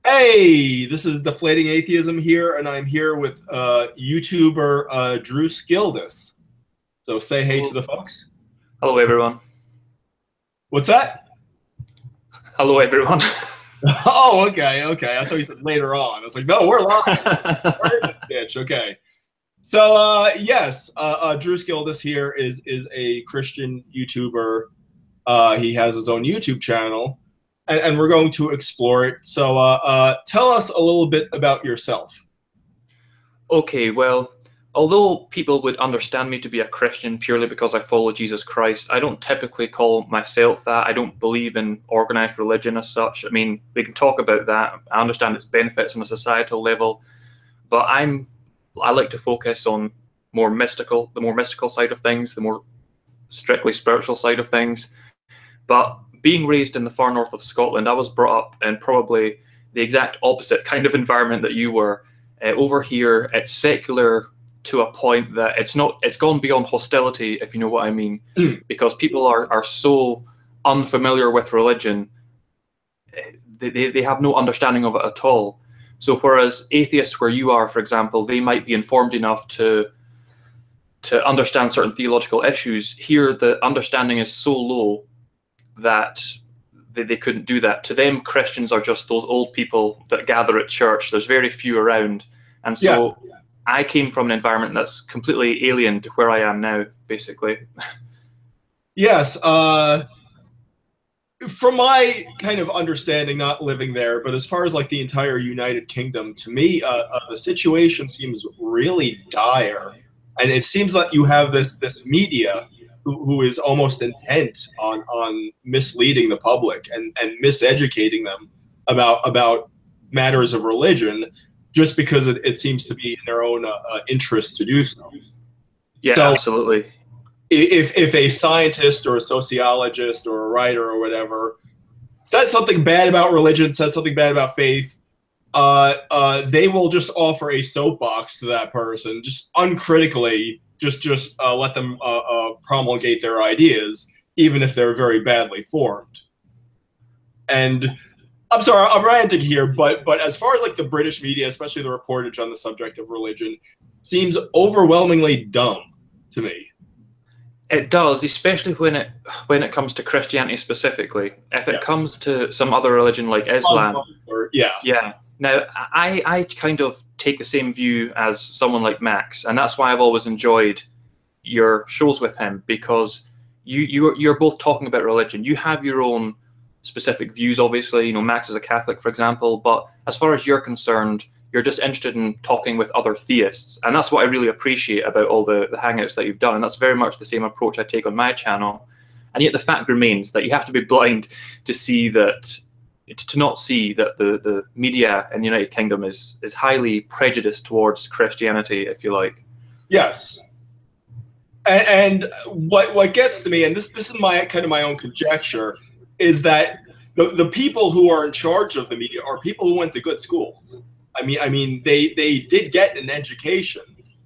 Hey, this is Deflating Atheism here, and I'm here with YouTuber Druce Gildas. So say hey to Hello, the folks. hello everyone. What's that? Hello everyone. Oh, okay. I thought you said later on. I was like, no, we're live. We're in this bitch. Okay. So yes, Druce Gildas here is a Christian YouTuber. He has his own YouTube channel, and we're going to explore it. So tell us a little bit about yourself. Okay, well, although people would understand me to be a Christian purely because I follow Jesus Christ, I don't typically call myself that. I don't believe in organized religion as such. I mean, we can talk about that. I understand its benefits on a societal level, but I like to focus on the more mystical side of things, the more strictly spiritual side of things. But being raised in the far north of Scotland, I was brought up in probably the exact opposite kind of environment that you were. Over here, it's secular to a point that it's gone beyond hostility, if you know what I mean, because people are so unfamiliar with religion, they have no understanding of it at all. So whereas atheists where you are, for example, they might be informed enough to understand certain theological issues, here the understanding is so low that they couldn't do that. To them, Christians are just those old people that gather at church. There's very few around. And Yes. so I came from an environment that's completely alien to where I am now, basically. Yes. From my kind of understanding, not living there, but as far as like the entire United Kingdom, to me, the situation seems really dire, and it seems like you have this media who is almost intent on misleading the public and miseducating them about matters of religion, just because it seems to be in their own interest to do so. Yeah, So absolutely. if a scientist or a sociologist or a writer or whatever says something bad about religion, says something bad about faith, they will just offer a soapbox to that person, just uncritically, just let them promulgate their ideas, even if they're very badly formed. And I'm sorry, I'm ranting here, but as far as like the British media, especially the reportage on the subject of religion, seems overwhelmingly dumb to me. It does, especially when it comes to Christianity specifically. If it Yeah, comes to some other religion like Islam, Muslim or yeah, yeah. Now, I kind of take the same view as someone like Max, and that's why I've always enjoyed your shows with him, because you're both talking about religion. You have your own specific views, obviously. You know, Max is a Catholic, for example, but as far as you're concerned, you're just interested in talking with other theists, and that's what I really appreciate about all the hangouts that you've done, and that's very much the same approach I take on my channel. And yet the fact remains that you have to be blind to see that to not see that the media in the United Kingdom is highly prejudiced towards Christianity, if you like. yes. And what gets to me, and this is my kind of my own conjecture, is that the people who are in charge of the media are people who went to good schools. I mean, they did get an education,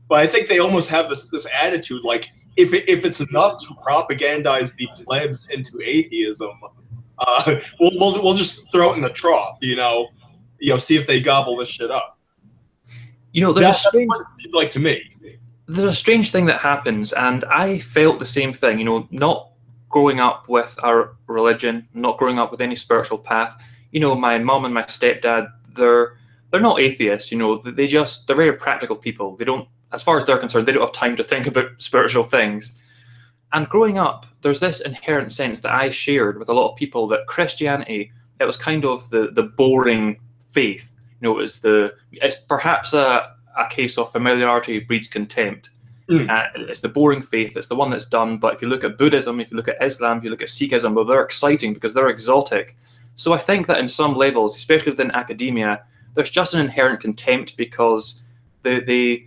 but I think they almost have this attitude like if it's enough to propagandize the plebs into atheism, we'll just throw it in the trough, see if they gobble this shit up. You know, That's what it seems like to me. there's a strange thing that happens, and I felt the same thing. You know, not growing up with our religion, not growing up with any spiritual path. You know, my mom and my stepdad, they're not atheists. You know, they're very practical people. They don't, as far as they're concerned, they don't have time to think about spiritual things. And growing up, there's this inherent sense that I shared with a lot of people that Christianity, it was kind of the boring faith. You know, it's perhaps a case of familiarity breeds contempt. Mm. It's the boring faith. It's the one that's done. But if you look at Buddhism, if you look at Islam, if you look at Sikhism, well, they're exciting because they're exotic. So I think that in some levels, especially within academia, there's just an inherent contempt because they're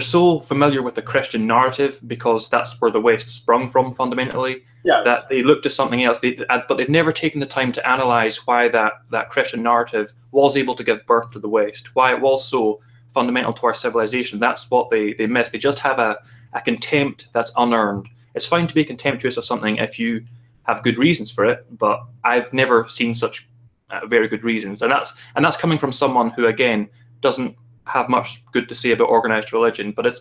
so familiar with the Christian narrative, because that's where the West sprung from fundamentally, Yes. that they look to something else. But they've never taken the time to analyze why that Christian narrative was able to give birth to the West, why it was so fundamental to our civilization. That's what they miss. They just have a contempt that's unearned. It's fine to be contemptuous of something if you have good reasons for it, but I've never seen such very good reasons, and that's coming from someone who, again, doesn't have much good to say about organized religion. But it's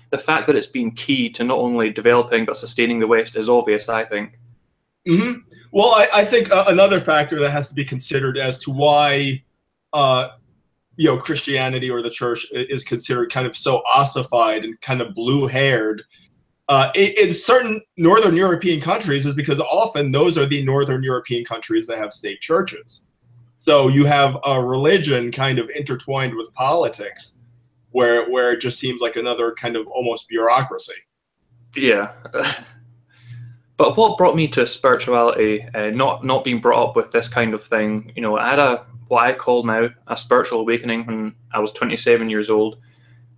the fact that it's been key to not only developing but sustaining the West is obvious, I think. Mm-hmm. Well, I think another factor that has to be considered as to why Christianity or the church is considered kind of so ossified and kind of blue-haired in certain Northern European countries is because often those are the Northern European countries that have state churches. So you have a religion kind of intertwined with politics where it just seems like another kind of almost bureaucracy. Yeah. But what brought me to spirituality, not being brought up with this kind of thing, I had what I call now a spiritual awakening when I was 27 years old,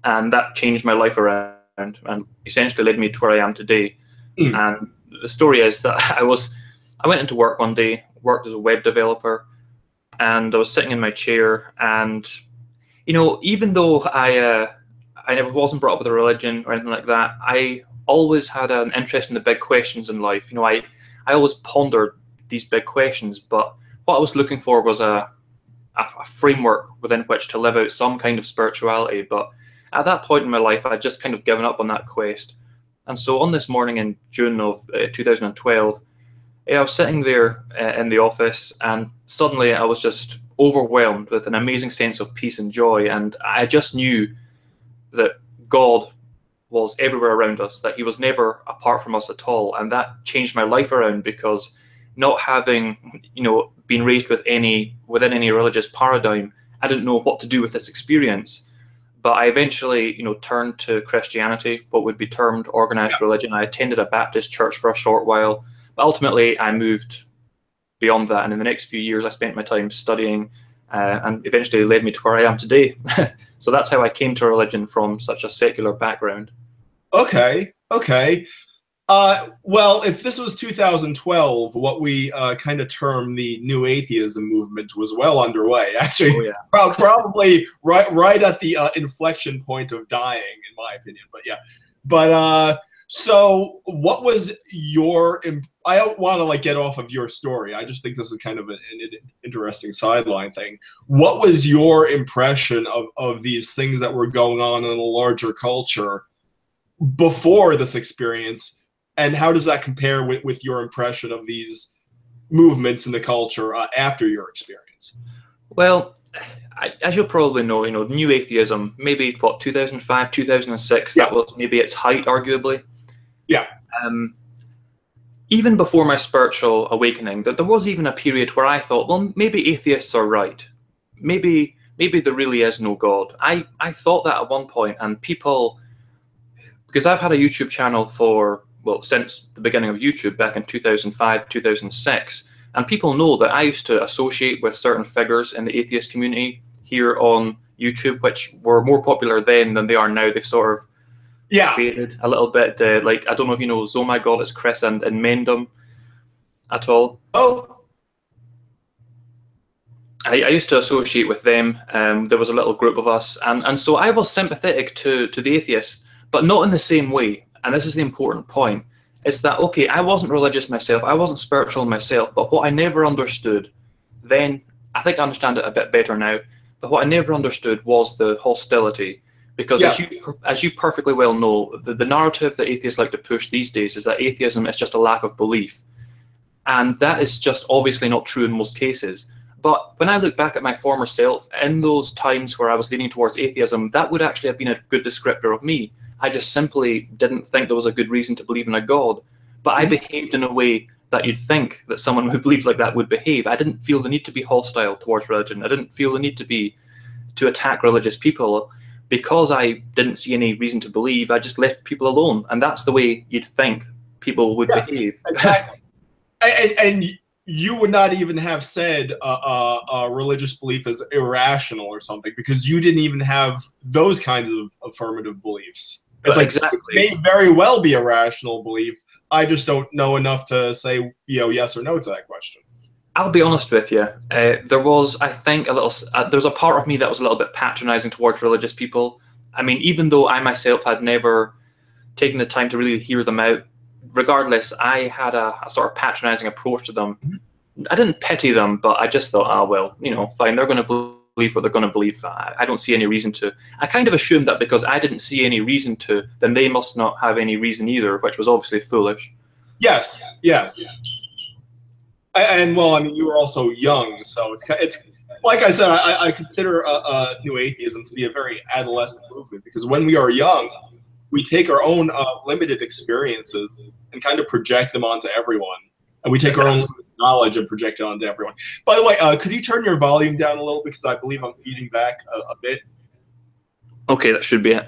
and that changed my life around and essentially led me to where I am today. And the story is that I went into work one day, worked as a web developer, and I was sitting in my chair, and even though I never wasn't brought up with a religion or anything like that, I always had an interest in the big questions in life. I always pondered these big questions, but what I was looking for was a framework within which to live out some kind of spirituality. But at that point in my life, I'd just kind of given up on that quest. And so on this morning in June of 2012, I was sitting there in the office, and suddenly I was just overwhelmed with an amazing sense of peace and joy. And I just knew that God was everywhere around us, that he was never apart from us at all. And that changed my life around, because not having, been raised within any religious paradigm, I didn't know what to do with this experience. But I eventually, turned to Christianity, what would be termed organized religion. I attended a Baptist church for a short while, but ultimately I moved beyond that. And in the next few years, I spent my time studying, and eventually led me to where I am today. So that's how I came to religion from such a secular background. Okay. Well, if this was 2012, what we kind of term the new atheism movement was well underway. Actually, probably right at the inflection point of dying, in my opinion. But yeah, so what was your? I don't want to get off of your story. I just think this is kind of an interesting sideline thing. What was your impression of these things that were going on in a larger culture before this experience, and how does that compare with your impression of these movements in the culture after your experience? Well, as you'll probably know, new atheism, maybe 2005, 2006, that was maybe its height, arguably. Yeah. Even before my spiritual awakening, there was even a period where I thought, well, maybe atheists are right. Maybe there really is no God. I thought that at one point, and people, because I've had a YouTube channel since the beginning of YouTube back in 2005, 2006, and people know that I used to associate with certain figures in the atheist community here on YouTube, which were more popular then than they are now. They've sort of faded a little bit. I don't know if you know Zoma God, it's Chris and Mendham at all. Oh. I used to associate with them. There was a little group of us, and so I was sympathetic to the atheists, but not in the same way. And this is the important point, is that, okay, I wasn't religious myself, I wasn't spiritual myself, but what I never understood then, I think I understand it a bit better now, but what I never understood was the hostility. Because as you perfectly well know, the narrative that atheists like to push these days is that atheism is just a lack of belief. And that is just obviously not true in most cases. But when I look back at my former self, in those times where I was leaning towards atheism, that would actually have been a good descriptor of me. I just simply didn't think there was a good reason to believe in a God. But I behaved in a way that you'd think that someone who believed like that would behave. I didn't feel the need to be hostile towards religion. I didn't feel the need to attack religious people. Because I didn't see any reason to believe, I just left people alone. And that's the way you'd think people would behave. Exactly. and you would not even have said a religious belief is irrational or something, because you didn't even have those kinds of affirmative beliefs. It's exactly. It may very well be a rational belief. I just don't know enough to say yes or no to that question. I'll be honest with you. There was, I think, there's a part of me that was a little bit patronizing towards religious people. I mean, even though I myself had never taken the time to really hear them out, regardless, I had a sort of patronizing approach to them. I didn't pity them, but I just thought, ah, well, you know, fine, they're going to believe what they're going to believe. I don't see any reason to. I kind of assumed that because I didn't see any reason to, then they must not have any reason either, which was obviously foolish. Yes, yes. And well, I mean, you were also young, so it's like I said, I consider New Atheism to be a very adolescent movement, because when we are young, we take our own limited experiences and kind of project them onto everyone, and we take our own knowledge and project it onto everyone. By the way, could you turn your volume down a little, because I believe I'm feeding back a bit? Okay, that should be it.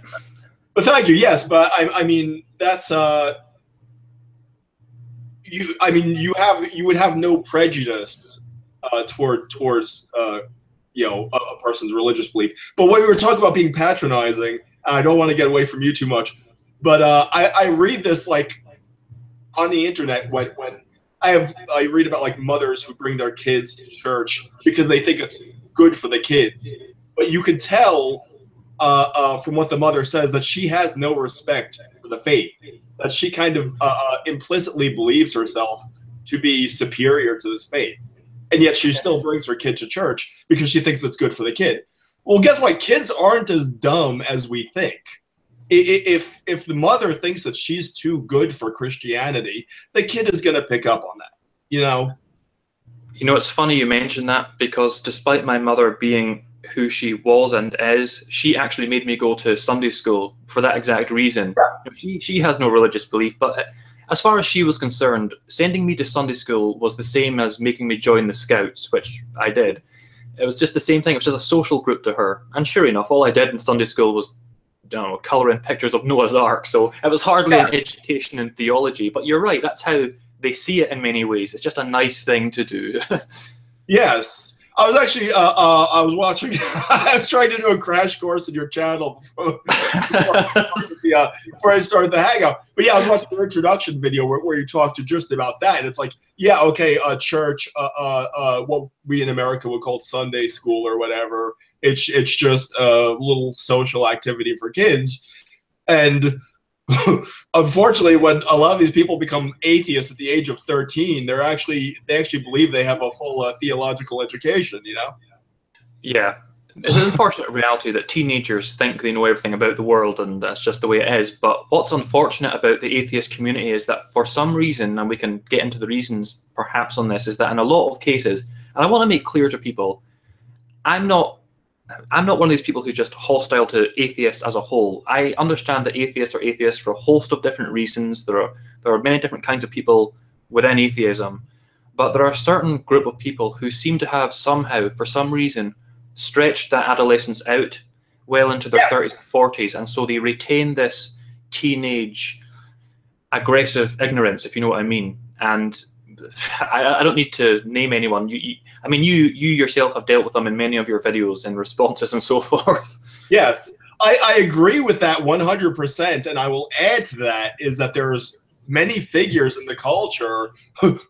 But thank you. Yes, but I mean that's you would have no prejudice towards you know, a person's religious belief. But when we were talking about being patronizing, I don't want to get away from you too much, but I read this like on the internet when I read about like mothers who bring their kids to church because they think it's good for the kids, but you can tell from what the mother says that she has no respect for the faith, that she kind of implicitly believes herself to be superior to this faith, and yet she still brings her kid to church because she thinks it's good for the kid. Well, guess what? Kids aren't as dumb as we think. If the mother thinks that she's too good for Christianity, the kid is going to pick up on that, you know? You know, it's funny you mention that, because despite my mother being who she was and is, she actually made me go to Sunday school for that exact reason. Yes. She has no religious belief, but as far as she was concerned, sending me to Sunday school was the same as making me join the Scouts, which I did. It was just the same thing. It was just a social group to her. And sure enough, all I did in Sunday school was, I don't know, colouring pictures of Noah's Ark. So it was hardly an education in theology. But you're right, that's how they see it in many ways. It's just a nice thing to do. Yes. I was actually, I was watching, I was trying to do a crash course in your channel before I started the Hangout. But yeah, I was watching your introduction video where you talked to just about that. And it's like, yeah, okay, church, what we in America would call Sunday school or whatever. It's just a little social activity for kids. And unfortunately, when a lot of these people become atheists at the age of 13, they actually believe they have a full theological education, you know? Yeah. It's an unfortunate reality that teenagers think they know everything about the world, and that's just the way it is. But what's unfortunate about the atheist community is that for some reason, and we can get into the reasons perhaps on this, is that in a lot of cases, and I want to make clear to people, I'm not one of these people who's just hostile to atheists as a whole. I understand that atheists are atheists for a host of different reasons. There are many different kinds of people within atheism, but there are a certain group of people who seem to have somehow, for some reason, stretched that adolescence out well into their 30s and 40s, and so they retain this teenage aggressive ignorance, if you know what I mean. And I don't need to name anyone. I mean, you yourself have dealt with them in many of your videos and responses and so forth. Yes, I agree with that 100%. And I will add to that is that there's many figures in the culture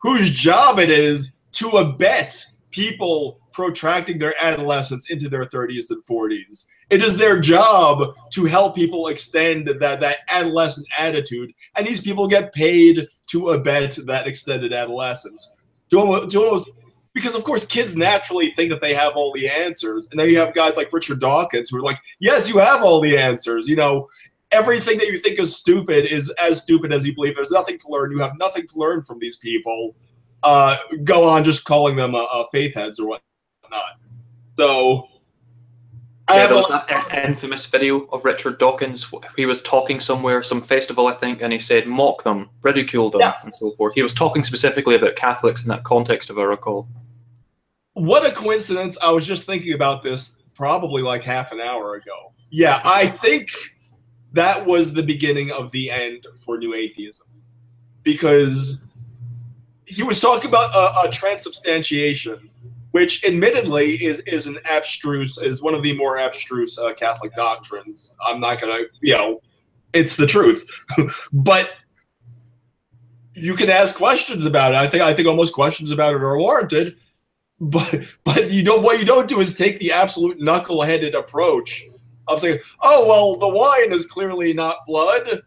whose job it is to abet people protracting their adolescence into their 30s and 40s. It is their job to help people extend that adolescent attitude, and these people get paid to abet that extended adolescence. Because of course kids naturally think that they have all the answers, and then you have guys like Richard Dawkins who are like, yes, you have all the answers. You know, everything that you think is stupid is as stupid as you believe. There's nothing to learn. You have nothing to learn from these people. Go on just calling them faith heads or whatnot. So yeah, there was that infamous video of Richard Dawkins. He was talking somewhere, some festival, I think, and he said, mock them, ridicule them, and so forth. He was talking specifically about Catholics in that context, if I recall. What a coincidence. I was just thinking about this probably like half an hour ago. Yeah, I think that was the beginning of the end for New Atheism. Because he was talking about a transubstantiation, which admittedly is an abstruse, is one of the more abstruse Catholic doctrines. I'm not gonna, you know, it's the truth. But you can ask questions about it. I think almost questions about it are warranted. But what you don't do is take the absolute knuckle-headed approach of saying, oh well, the wine is clearly not blood.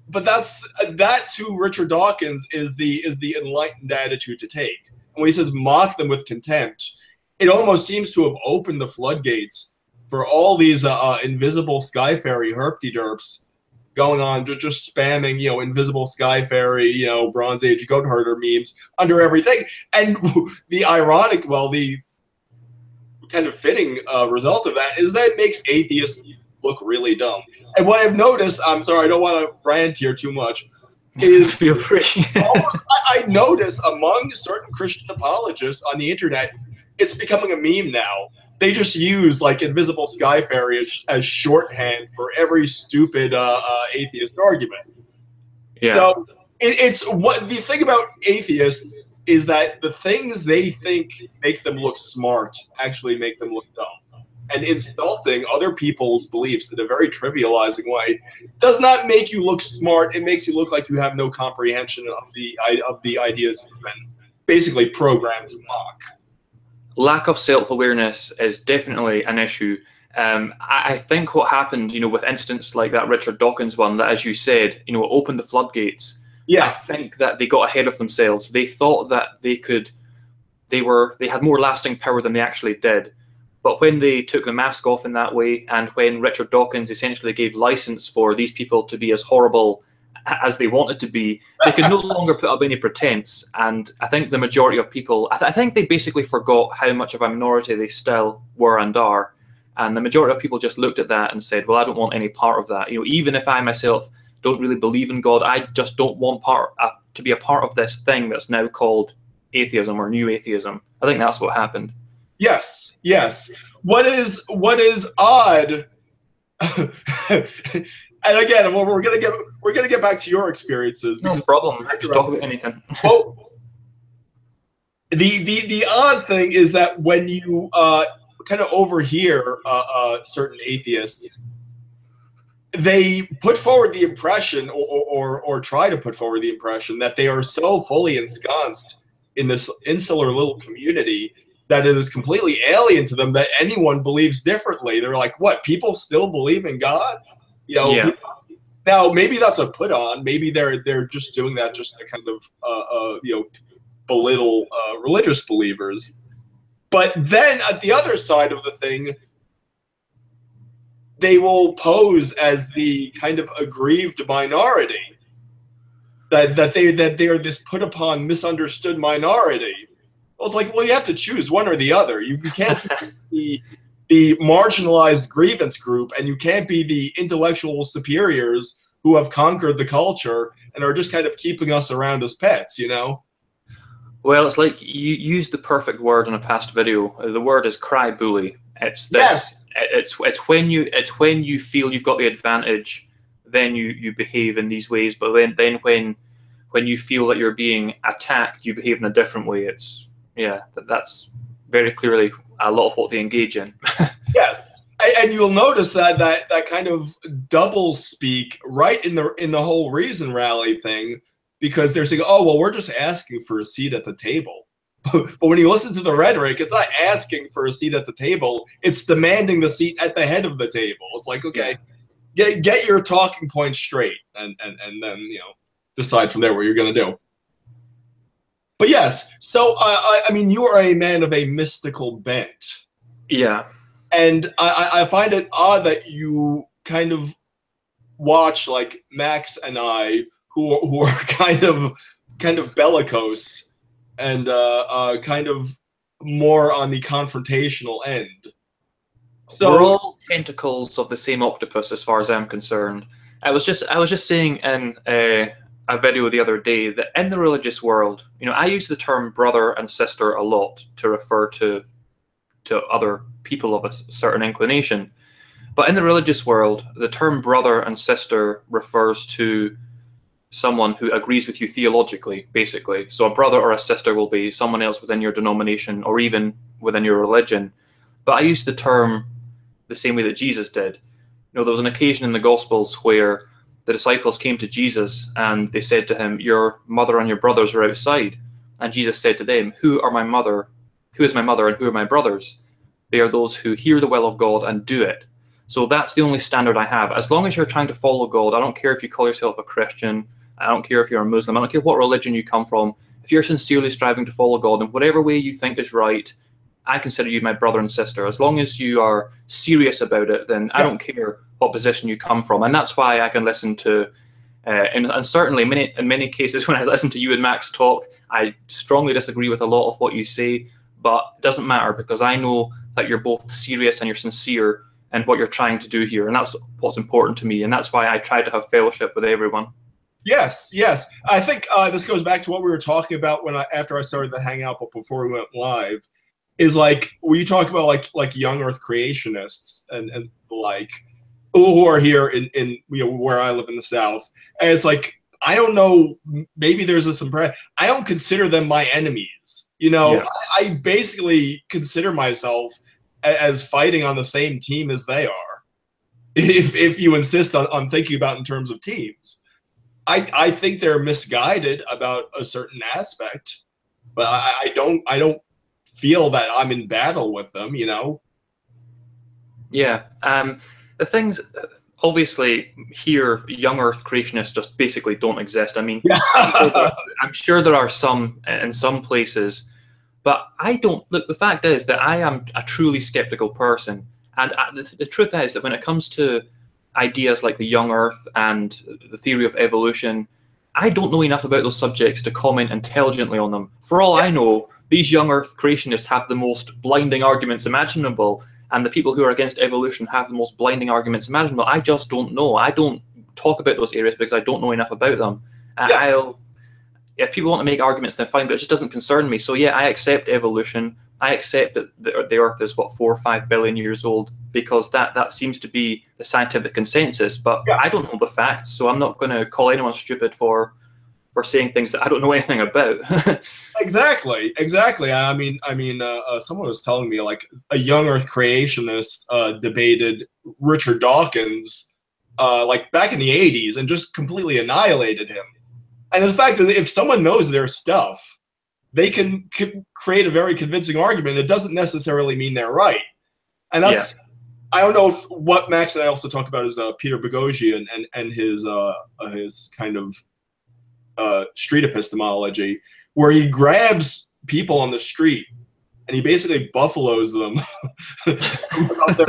But that's who Richard Dawkins is the enlightened attitude to take. and when he says mock them with contempt, it almost seems to have opened the floodgates for all these invisible sky fairy herpty-derps going on, just spamming, invisible sky fairy, Bronze Age goat herder memes under everything. And the ironic, the kind of fitting result of that is that it makes atheists look really dumb. And what I've noticed, I'm sorry, I don't want to rant here too much, is feel free. I notice among certain Christian apologists on the internet, it's becoming a meme now. They just use like invisible sky fairy as shorthand for every stupid atheist argument. Yeah. So it's what the thing about atheists is that the things they think make them look smart actually make them look dumb. And insulting other people's beliefs in a very trivializing way does not make you look smart. It makes you look like you have no comprehension of the ideas you've been basically programmed to mock. Lack of self-awareness is definitely an issue. I think what happened, with instances like that Richard Dawkins one, that as you said, it opened the floodgates. Yeah. I think that they got ahead of themselves. They thought that they had more lasting power than they actually did. But when they took the mask off in that way, and when Richard Dawkins essentially gave license for these people to be as horrible as they wanted to be, they could no longer put up any pretense. And I think the majority of people, I think they basically forgot how much of a minority they still were and are. And the majority of people just looked at that and said, well, I don't want any part of that. Even if I myself don't really believe in God, I just don't want to be a part of this thing that's now called atheism or new atheism. I think that's what happened. Yes, yes. What is odd, and again, we're gonna get back to your experiences. No problem. Just talk about anything. Well, the odd thing is that when you kind of overhear certain atheists, they put forward the impression, or try to put forward the impression, that they are so fully ensconced in this insular little community that it is completely alien to them that anyone believes differently. They're like, what, people still believe in God? Yeah. Now, maybe that's a put on. Maybe they're just doing that just to kind of, belittle religious believers. But then at the other side of the thing, they will pose as the kind of aggrieved minority, that they are this put upon, misunderstood minority. Well, it's like, well, you have to choose one or the other. You can't be the marginalized grievance group, and you can't be the intellectual superiors who have conquered the culture and are just kind of keeping us around as pets, Well, it's like you used the perfect word in a past video. The word is cry bully. It's this. Yes. It's when you feel you've got the advantage, then you behave in these ways. But then when you feel that you're being attacked, you behave in a different way. That's very clearly a lot of what they engage in. Yes, and you'll notice that kind of double speak right in the whole Reason Rally thing, because they're saying, oh, well, we're just asking for a seat at the table. But when you listen to the rhetoric, it's not asking for a seat at the table. It's demanding the seat at the head of the table. It's like, okay, get your talking points straight, and then, decide from there what you're going to do. But yes, so I mean, you are a man of a mystical bent. Yeah. And I find it odd that you kind of watch like Max and I, who are kind of bellicose and kind of more on the confrontational end. So we're all tentacles of the same octopus, as far as I'm concerned. I was just saying in a video the other day that in the religious world, I use the term brother and sister a lot to refer to other people of a certain inclination. But in the religious world, the term brother and sister refers to someone who agrees with you theologically, basically. So a brother or a sister will be someone else within your denomination or even within your religion. But I use the term the same way that Jesus did. There was an occasion in the Gospels where the disciples came to Jesus and they said to him, your mother and your brothers are outside. And Jesus said to them, who is my mother and who are my brothers? They are those who hear the will of God and do it. So that's the only standard I have. As long as you're trying to follow God, I don't care if you call yourself a Christian, I don't care if you're a Muslim, I don't care what religion you come from. if you're sincerely striving to follow God in whatever way you think is right, I consider you my brother and sister. As long as you are serious about it, then I don't care what position you come from. And that's why I can listen to, and certainly in many cases when I listen to you and Max talk, I strongly disagree with a lot of what you say, but it doesn't matter because I know that you're both serious and you're sincere in what you're trying to do here. And that's what's important to me. And that's why I try to have fellowship with everyone. Yes, yes. I think this goes back to what we were talking about after I started the Hangout, but before we went live, is like when you talk about like young Earth creationists and like who are here in where I live in the South, and it's like I don't know, maybe there's this impression. I don't consider them my enemies. I basically consider myself as fighting on the same team as they are. If you insist on thinking about it in terms of teams. I think they're misguided about a certain aspect, but I don't feel that I'm in battle with them, Yeah. The things, obviously, here, young Earth creationists just basically don't exist. I mean, I'm sure there are some in some places, but I don't. Look, the fact is that I am a truly skeptical person. And the truth is that when it comes to ideas like the young Earth and the theory of evolution, I don't know enough about those subjects to comment intelligently on them. For all I know, these young Earth creationists have the most blinding arguments imaginable, and the people who are against evolution have the most blinding arguments imaginable. I just don't know. I don't talk about those areas because I don't know enough about them. If people want to make arguments, then fine, but it just doesn't concern me. So yeah, I accept evolution. I accept that the Earth is, 4 or 5 billion years old, because that seems to be the scientific consensus. But I don't know the facts, so I'm not going to call anyone stupid for saying things that I don't know anything about. Exactly. I mean, someone was telling me like a young Earth creationist debated Richard Dawkins like back in the 80s and just completely annihilated him. And the fact that if someone knows their stuff, they can create a very convincing argument. It doesn't necessarily mean they're right. And that's, I don't know if what Max and I also talk about is Peter Boghossian and his kind of street epistemology, where he grabs people on the street and he basically buffaloes them about their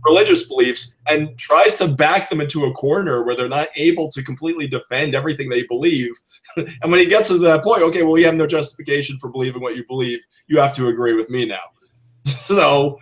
religious beliefs and tries to back them into a corner where they're not able to completely defend everything they believe. And when he gets to that point, okay, well, you have no justification for believing what you believe. You have to agree with me now. So,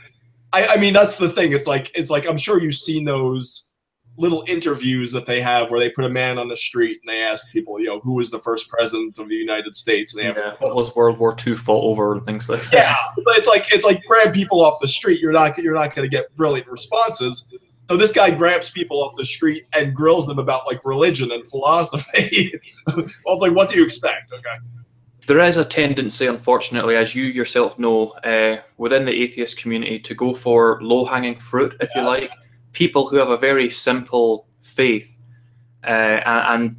I mean, that's the thing. It's like I'm sure you've seen those little interviews that they have where they put a man on the street and they ask people, who was the first president of the United States? And they have what was World War II fought over and things like that. Yeah, it's like grab people off the street. You're not going to get brilliant responses. So this guy grabs people off the street and grills them about like religion and philosophy. Well, it's like, what do you expect? Okay. There is a tendency, unfortunately, as you yourself know, within the atheist community to go for low-hanging fruit, if you like. People who have a very simple faith and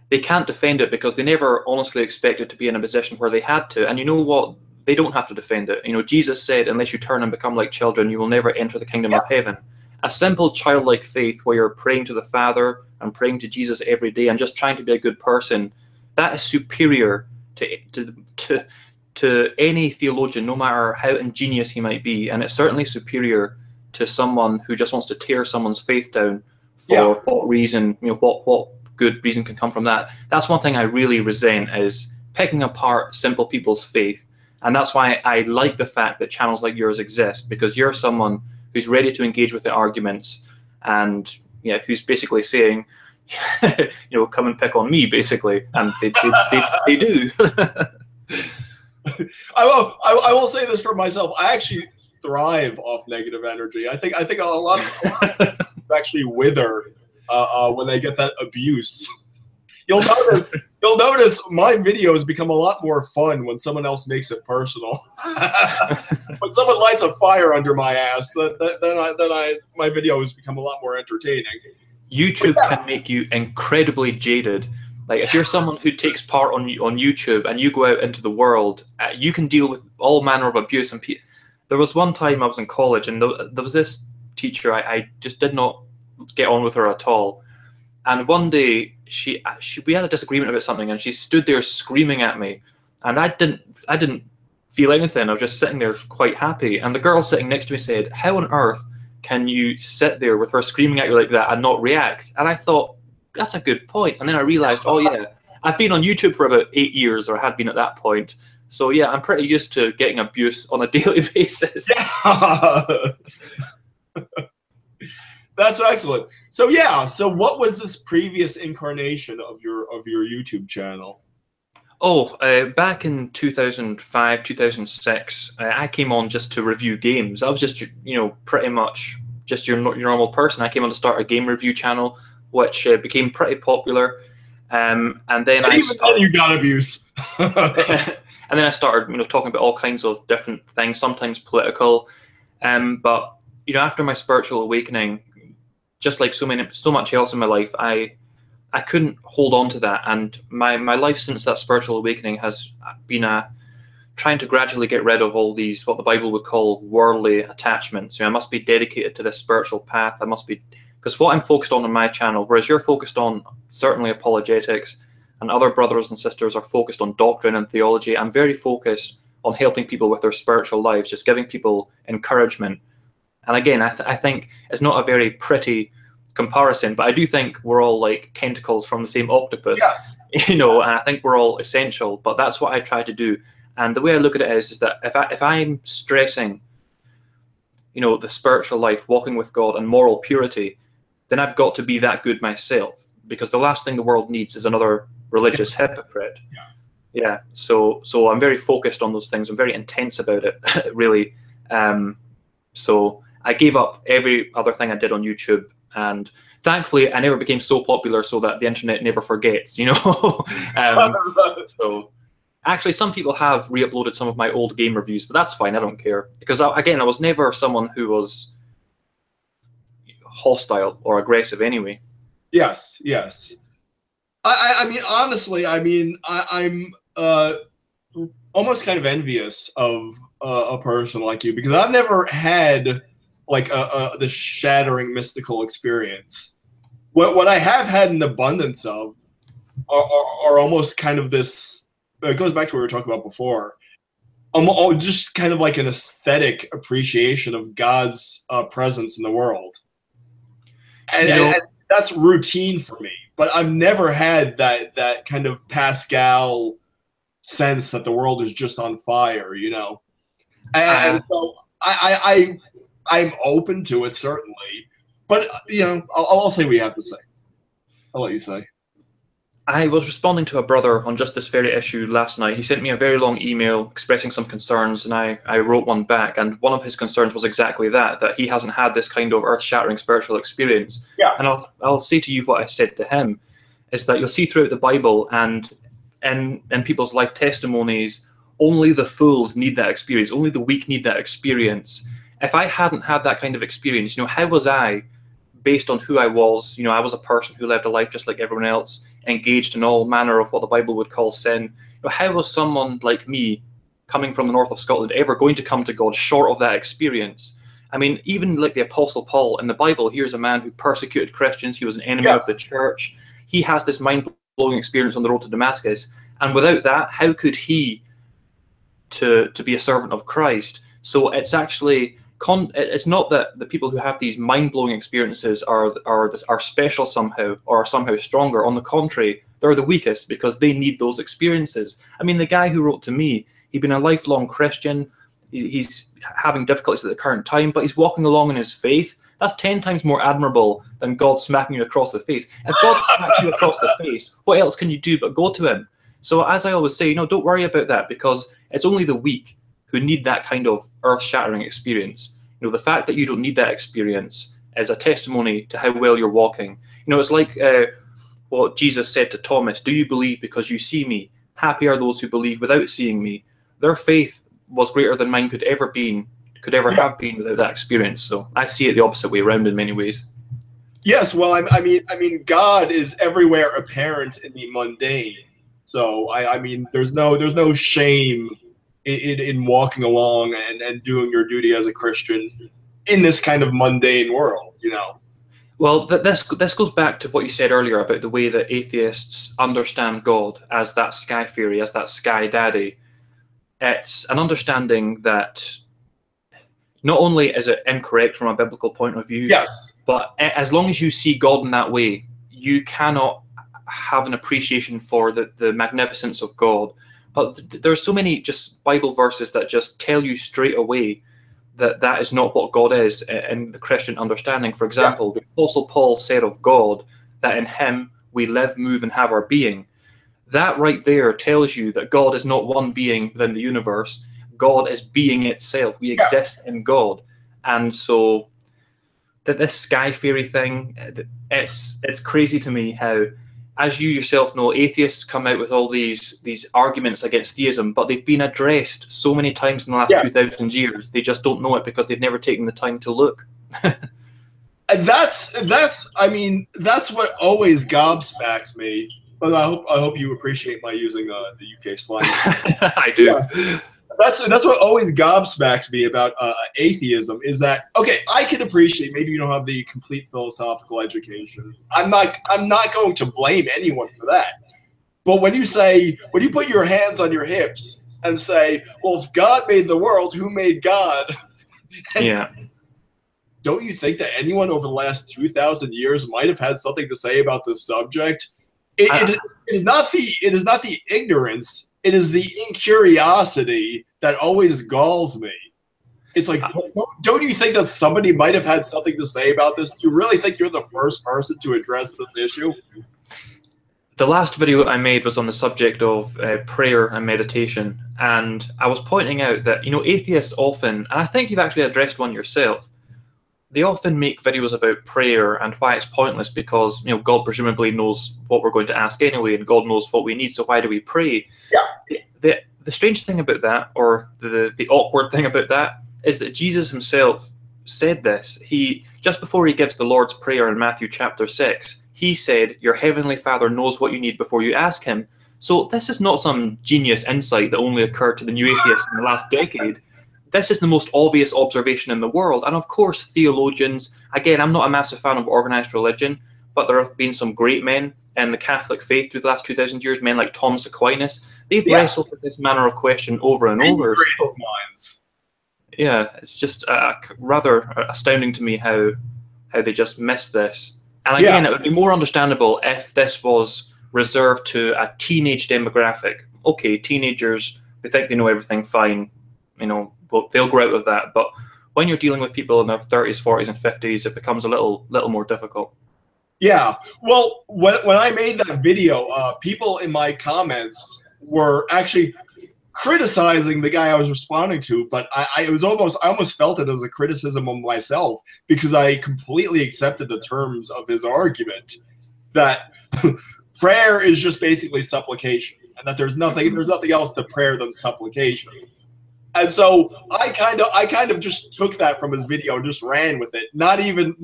they can't defend it because they never honestly expected to be in a position where they had to. And you know what? They don't have to defend it. Jesus said, unless you turn and become like children, you will never enter the kingdom of heaven. A simple childlike faith where you're praying to the Father and praying to Jesus every day and just trying to be a good person, that is superior to any theologian, no matter how ingenious he might be. And it's certainly superior to someone who just wants to tear someone's faith down for what reason, what good reason can come from that. That's one thing I really resent, is picking apart simple people's faith. And that's why I like the fact that channels like yours exist, because you're someone who's ready to engage with the arguments and who's basically saying, come and pick on me, basically. And they do. I will say this for myself. I actually thrive off negative energy. I think a lot of people actually wither when they get that abuse. You'll notice my videos become a lot more fun when someone else makes it personal. When someone lights a fire under my ass, then my videos become a lot more entertaining. YouTube can make you incredibly jaded. Like if you're someone who takes part on YouTube and you go out into the world, you can deal with all manner of abuse. And there was one time I was in college, and there was this teacher I just did not get on with her at all. And one day we had a disagreement about something, and she stood there screaming at me and I didn't feel anything. I was just sitting there quite happy. And the girl sitting next to me said, "How on earth can you sit there with her screaming at you like that and not react?" And I thought, that's a good point. And then I realized, oh yeah, I've been on YouTube for about 8 years, or had been at that point. So yeah, I'm pretty used to getting abuse on a daily basis. Yeah. That's excellent. So yeah, so what was this previous incarnation of your YouTube channel? Oh, back in 2005, 2006, I came on just to review games. I was just, pretty much just your normal person. I came on to start a game review channel, which became pretty popular. And then you got abuse. And then I started, talking about all kinds of different things, sometimes political. But after my spiritual awakening, just like so much else in my life, I couldn't hold on to that, and my life since that spiritual awakening has been trying to gradually get rid of all these, what the Bible would call worldly attachments. I must be dedicated to this spiritual path. I must be, because what I'm focused on my channel, whereas you're focused on certainly apologetics, and other brothers and sisters are focused on doctrine and theology, I'm very focused on helping people with their spiritual lives, just giving people encouragement. And again, I think it's not a very pretty comparison, but I do think we're all like tentacles from the same octopus. Yes. And I think we're all essential. But that's what I try to do. And the way I look at it is that if I'm stressing, the spiritual life, walking with God, and moral purity, then I've got to be that good myself, because the last thing the world needs is another religious hypocrite. Yeah. So I'm very focused on those things. I'm very intense about it, really. So I gave up every other thing I did on YouTube, and thankfully I never became so popular so that the internet never forgets, So actually some people have re-uploaded some of my old game reviews, but that's fine. I don't care, because I was never someone who was hostile or aggressive anyway. Yes. I mean, honestly, I'm almost kind of envious of a person like you, because I've never had like the shattering mystical experience. What I have had an abundance of are almost kind of this. It goes back to what we were talking about before. Just kind of like an aesthetic appreciation of God's presence in the world, and that's routine for me. But I've never had that kind of Pascal sense that the world is just on fire, And so I'm open to it, certainly. But, I'll say what you have to say. I'll let you say. I was responding to a brother on just this very issue last night. He sent me a very long email expressing some concerns, and I wrote one back. And one of his concerns was exactly that he hasn't had this kind of earth-shattering spiritual experience. Yeah. And I'll say to you what I said to him, is that you'll see throughout the Bible and in people's life testimonies, only the fools need that experience. Only the weak need that experience. If I hadn't had that kind of experience, how was I, based on who I was, I was a person who lived a life just like everyone else, engaged in all manner of what the Bible would call sin. How was someone like me, coming from the north of Scotland, ever going to come to God short of that experience? I mean, even like the Apostle Paul in the Bible, here's a man who persecuted Christians. He was an enemy of the church. He has this mind-blowing experience on the road to Damascus. And without that, how could he to be a servant of Christ? So it's actually, it's not that the people who have these mind-blowing experiences are special somehow, or are somehow stronger. On the contrary, they're the weakest, because they need those experiences. I mean, the guy who wrote to me, he'd been a lifelong Christian. He's having difficulties at the current time, but he's walking along in his faith. That's 10 times more admirable than God smacking you across the face. If God smacks you across the face, what else can you do but go to him? So as I always say, don't worry about that, because it's only the weak who need that kind of earth-shattering experience. The fact that you don't need that experience is a testimony to how well you're walking. It's like what Jesus said to Thomas, "Do you believe because you see me? Happy are those who believe without seeing me." Their faith was greater than mine could ever have been without that experience. So I see it the opposite way around in many ways. Yes, well, I mean, God is everywhere apparent in the mundane. So I mean, there's no shame in walking along and doing your duty as a Christian in this kind of mundane world, Well, this goes back to what you said earlier about the way that atheists understand God as that sky fairy, as that sky daddy. It's an understanding that not only is it incorrect from a biblical point of view, Yes. but as long as you see God in that way, you cannot have an appreciation for the magnificence of God. But there's so many just Bible verses that just tell you straight away that that is not what God is in the Christian understanding. For example, the Apostle Paul said of God that in him we live, move, and have our being. That right there tells you that God is not one being within the universe. God is being itself. We exist in God. And so that this sky fairy thing, it's crazy to me how, as you yourself know, atheists come out with all these arguments against theism, but they've been addressed so many times in the last 2,000 years. They just don't know it because they've never taken the time to look. And that's what always gobsmacks me. But I hope you appreciate my using the UK slang. I do. Yes. That's what always gobsmacks me about atheism is that, okay, I can appreciate maybe you don't have the complete philosophical education. I'm not going to blame anyone for that. But when you put your hands on your hips and say, well, if God made the world, who made God? Yeah. Don't you think that anyone over the last 2,000 years might have had something to say about this subject? It is not the ignorance. It is the incuriosity that always galls me. It's like, don't you think that somebody might have had something to say about this? Do you really think you're the first person to address this issue? The last video I made was on the subject of prayer and meditation, and I was pointing out that, you know, atheists often, and I think you've actually addressed one yourself, they often make videos about prayer and why it's pointless because, you know, God presumably knows what we're going to ask anyway, and God knows what we need, so why do we pray? Yeah. The strange thing about that, or the awkward thing about that, is that Jesus himself said this. He, just before he gives the Lord's Prayer in Matthew chapter 6, he said, your heavenly Father knows what you need before you ask him. So this is not some genius insight that only occurred to the new atheists in the last decade. This is the most obvious observation in the world. And of course, theologians, again, I'm not a massive fan of organized religion, but there have been some great men in the Catholic faith through the last 2,000 years, men like Thomas Aquinas. They've wrestled with this manner of question over and over. Yeah, it's just rather astounding to me how they just missed this. And again, it would be more understandable if this was reserved to a teenage demographic. Okay, teenagers, they think they know everything, fine. You know, well, they'll grow out of that. But when you're dealing with people in their 30s, 40s, and 50s, it becomes a little more difficult. Yeah. Well, when I made that video, people in my comments were actually criticizing the guy I was responding to, but I almost felt it as a criticism of myself because I completely accepted the terms of his argument that prayer is just basically supplication, and that there's nothing else to prayer than supplication. And so I kind of just took that from his video and just ran with it, not even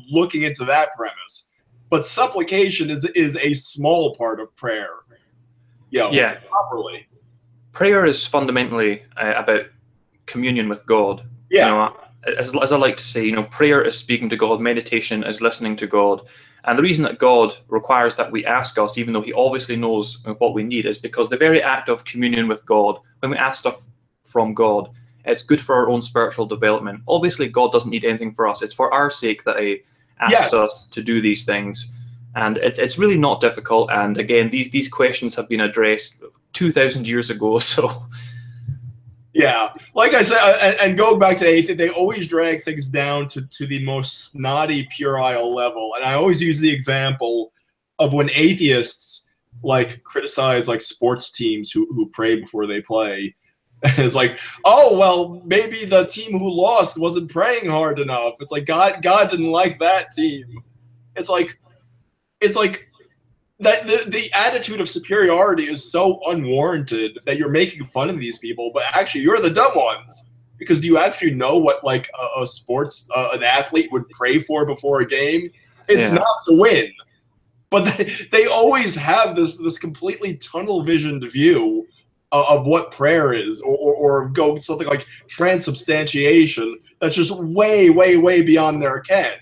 looking into that premise. But supplication is a small part of prayer. Yeah. Properly. Prayer is fundamentally about communion with God. Yeah. You know, as I like to say, you know, prayer is speaking to God, meditation is listening to God. And the reason that God requires that we ask us, even though he obviously knows what we need, is because the very act of communion with God, when we ask stuff from God, it's good for our own spiritual development. Obviously, God doesn't need anything for us. It's for our sake that he asks us to do these things. And it's really not difficult. And again, these questions have been addressed 2,000 years ago. So, yeah, like I said, and going back to atheism, they always drag things down to the most snotty, puerile level. And I always use the example of when atheists like criticize like sports teams who pray before they play. And it's like, oh well, maybe the team who lost wasn't praying hard enough. It's like God didn't like that team. It's like that the attitude of superiority is so unwarranted that you're making fun of these people, but actually you're the dumb ones. Because do you actually know what like a sports an athlete would pray for before a game? It's not to win. But they always have this completely tunnel visioned view of what prayer is, or go something like transubstantiation that's just way, way, way beyond their ken.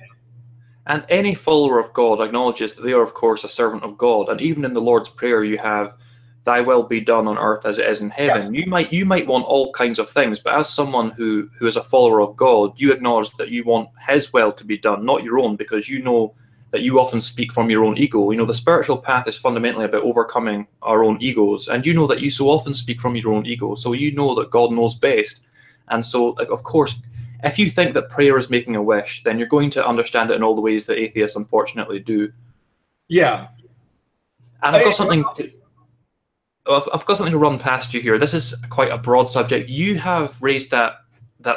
And any follower of God acknowledges that they are, of course, a servant of God. And even in the Lord's Prayer, you have, "Thy will be done on earth as it is in heaven." Yes. You might want all kinds of things, but as someone who is a follower of God, you acknowledge that you want His will to be done, not your own, because you know that you often speak from your own ego. You know, the spiritual path is fundamentally about overcoming our own egos, and you know that you so often speak from your own ego, so you know that God knows best. And so, of course, if you think that prayer is making a wish, then you're going to understand it in all the ways that atheists unfortunately do. Yeah. And I've got something to run past you here. This is quite a broad subject. You have raised that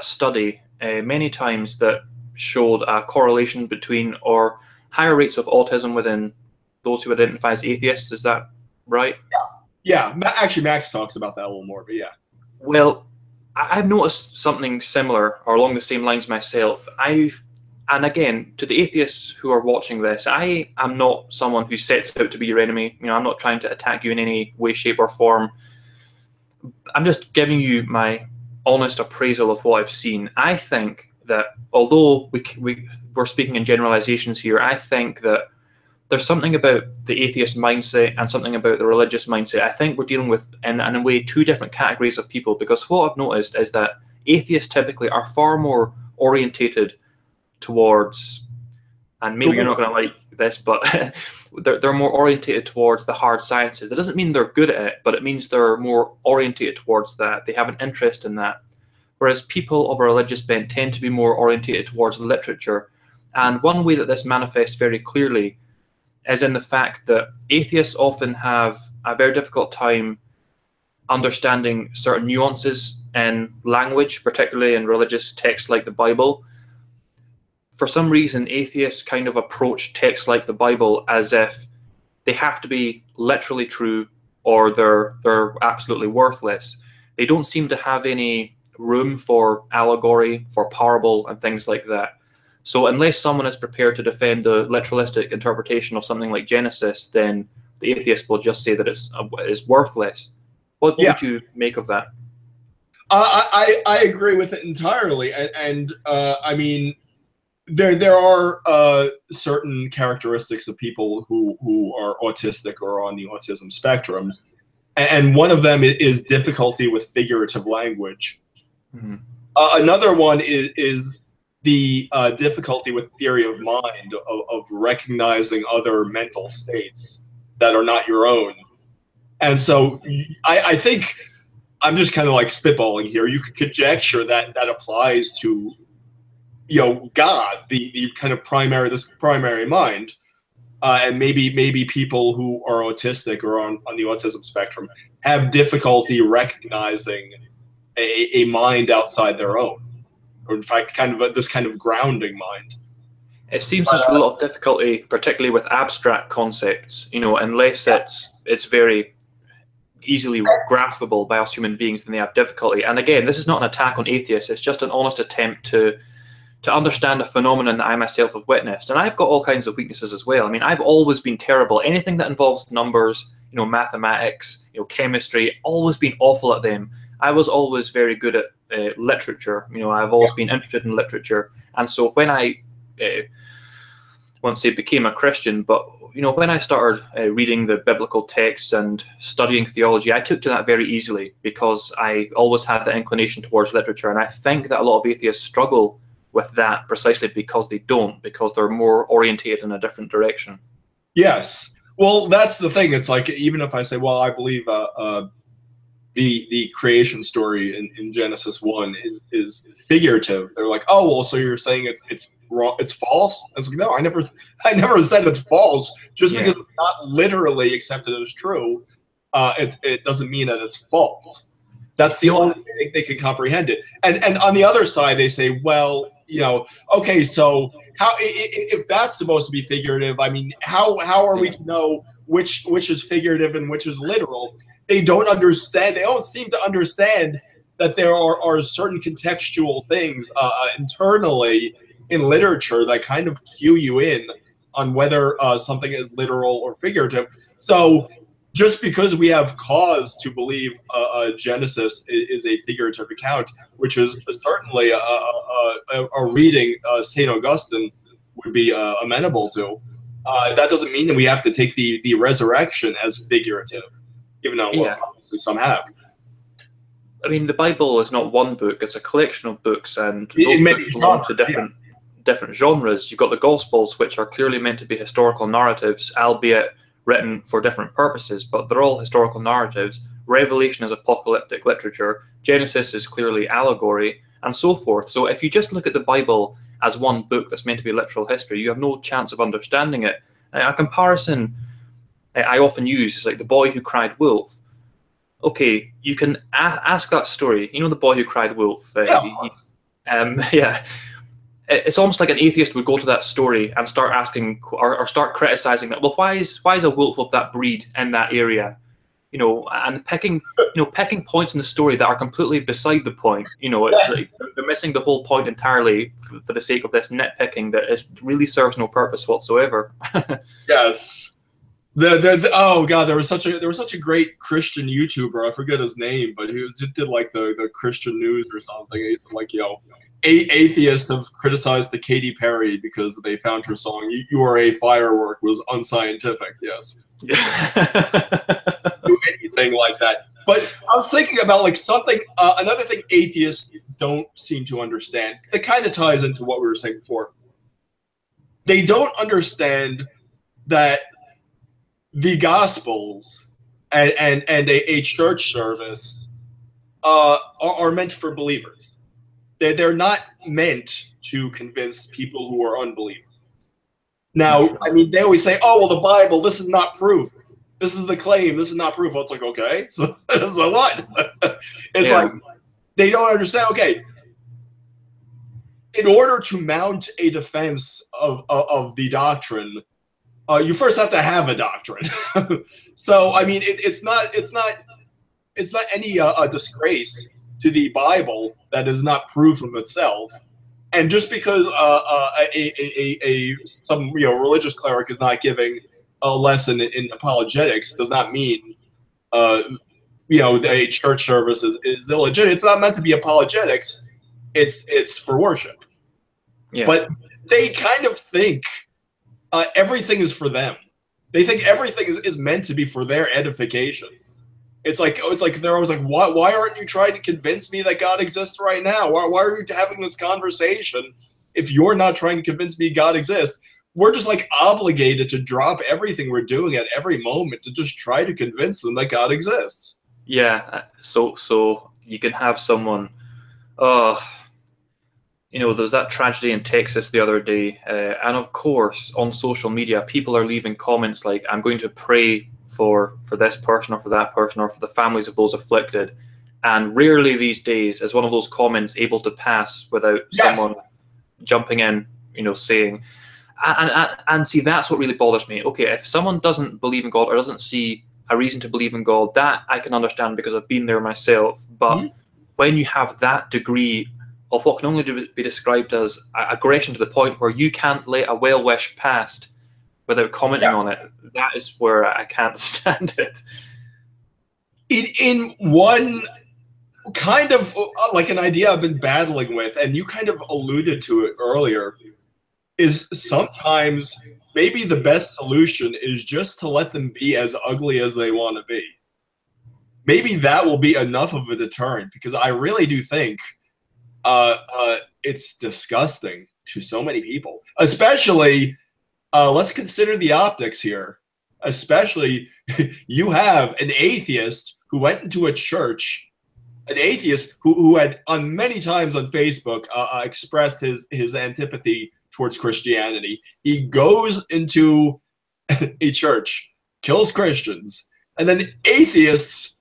study many times that showed a correlation between or higher rates of autism within those who identify as atheists. Is that right? Yeah. Actually, Max talks about that a little more, but yeah. Well, I've noticed something similar or along the same lines myself. And again, to the atheists who are watching this, I am not someone who sets out to be your enemy. You know, I'm not trying to attack you in any way, shape, or form. I'm just giving you my honest appraisal of what I've seen. I think that although we're speaking in generalizations here, I think that there's something about the atheist mindset and something about the religious mindset. I think we're dealing with, in a way, two different categories of people, because what I've noticed is that atheists typically are far more orientated towards, and maybe you're not going to like this, but they're more orientated towards the hard sciences. That doesn't mean they're good at it, but it means they're more orientated towards that. They have an interest in that. Whereas people of a religious bent tend to be more orientated towards literature. And one way that this manifests very clearly is in the fact that atheists often have a very difficult time understanding certain nuances in language, particularly in religious texts like the Bible. For some reason, atheists kind of approach texts like the Bible as if they have to be literally true or they're absolutely worthless. They don't seem to have any room for allegory, for parable, and things like that. So unless someone is prepared to defend the literalistic interpretation of something like Genesis, then the atheist will just say that it's worthless. What would you make of that? I agree with it entirely, and I mean, there are certain characteristics of people who are autistic or on the autism spectrum, and one of them is difficulty with figurative language. Mm-hmm. Another one is the difficulty with theory of mind, of recognizing other mental states that are not your own. And so I think I'm just kind of like spitballing here. You could conjecture that that applies to, you know, God, the kind of primary mind, and maybe people who are autistic or on the autism spectrum have difficulty recognizing a mind outside their own, or in fact, kind of this kind of grounding mind. It seems there's a lot of difficulty, particularly with abstract concepts. You know, unless it's very easily graspable by us human beings, then they have difficulty. And again, this is not an attack on atheists. It's just an honest attempt to understand a phenomenon that I myself have witnessed. And I've got all kinds of weaknesses as well. I mean, I've always been terrible. Anything that involves numbers, you know, mathematics, you know, chemistry, always been awful at them. I was always very good at literature. You know, I've always been interested in literature. And so when I, once I became a Christian, but, you know, when I started reading the biblical texts and studying theology, I took to that very easily because I always had the inclination towards literature. And I think that a lot of atheists struggle with that precisely because they're more orientated in a different direction. Yes. Well, that's the thing. It's like, even if I say, well, I believe the creation story in Genesis 1 is figurative, they're like, oh, well, so you're saying it's wrong, it's false? And it's like, no, I never said it's false. Just because it's not literally accepted as true, it doesn't mean that it's false. That's the only way they can comprehend it. And on the other side, they say, well, you know, okay, so how, if that's supposed to be figurative, I mean, how are we to know which is figurative and which is literal? They don't understand. They don't seem to understand that there are certain contextual things internally in literature that kind of cue you in on whether something is literal or figurative. So just because we have cause to believe Genesis is a figurative account, which is certainly a reading St. Augustine would be amenable to. That doesn't mean that we have to take the resurrection as figurative, even though obviously some have. I mean, the Bible is not one book; it's a collection of books, and those books belong to different genres. You've got the Gospels, which are clearly meant to be historical narratives, albeit written for different purposes, but they're all historical narratives. Revelation is apocalyptic literature. Genesis is clearly allegory, and so forth. So if you just look at the Bible as one book that's meant to be literal history, you have no chance of understanding it. A comparison I often use is like the boy who cried wolf. Okay, you can ask that story. You know, the boy who cried wolf. Yeah. It's almost like an atheist would go to that story and start asking or start criticizing that. Well, why is a wolf of that breed in that area? You know, and picking points in the story that are completely beside the point. You know, it's like they're missing the whole point entirely for the sake of this nitpicking that really serves no purpose whatsoever. Yes. Oh god, there was such a great Christian YouTuber. I forget his name, but he did like the Christian news or something. He's like, atheists have criticized the Katy Perry because they found her song "You Are a Firework" was unscientific. Yes. Do anything like that. But I was thinking about like something. Another thing atheists don't seem to understand. It kind of ties into what we were saying before. They don't understand that the Gospels and a church service are meant for believers. They're not meant to convince people who are unbelievers. Now, I mean, they always say, "Oh, well, the Bible. This is not proof. This is the claim. This is not proof." Well, it's like, okay, so what? It's like they don't understand. Okay, in order to mount a defense of the doctrine, you first have to have a doctrine. So, I mean, it's not any disgrace to the Bible that is not proof of itself. And just because some religious cleric is not giving a lesson in apologetics does not mean a church service is illegitimate. It's not meant to be apologetics. It's for worship. Yeah. But they kind of think everything is for them. They think everything is meant to be for their edification. It's like they're always like, why aren't you trying to convince me that God exists right now? Why are you having this conversation if you're not trying to convince me God exists? We're just like obligated to drop everything we're doing at every moment to just try to convince them that God exists. Yeah. So you can have someone. There's that tragedy in Texas the other day, and of course on social media people are leaving comments like, "I'm going to pray for this person or for that person or for the families of those afflicted," and rarely these days is one of those comments able to pass without someone jumping in, saying, and see, that's what really bothers me. Okay, if someone doesn't believe in God or doesn't see a reason to believe in God, that I can understand because I've been there myself. But when you have that degree of what can only be described as aggression to the point where you can't let a well wish past without commenting on it, that is where I can't stand it. In one kind of like an idea I've been battling with, and you kind of alluded to it earlier, is sometimes maybe the best solution is just to let them be as ugly as they want to be. Maybe that will be enough of a deterrent, because I really do think it's disgusting to so many people, especially let's consider the optics here. Especially, you have an atheist who went into a church, an atheist who had on many times on Facebook expressed his antipathy towards Christianity. He goes into a church, kills Christians, and then atheists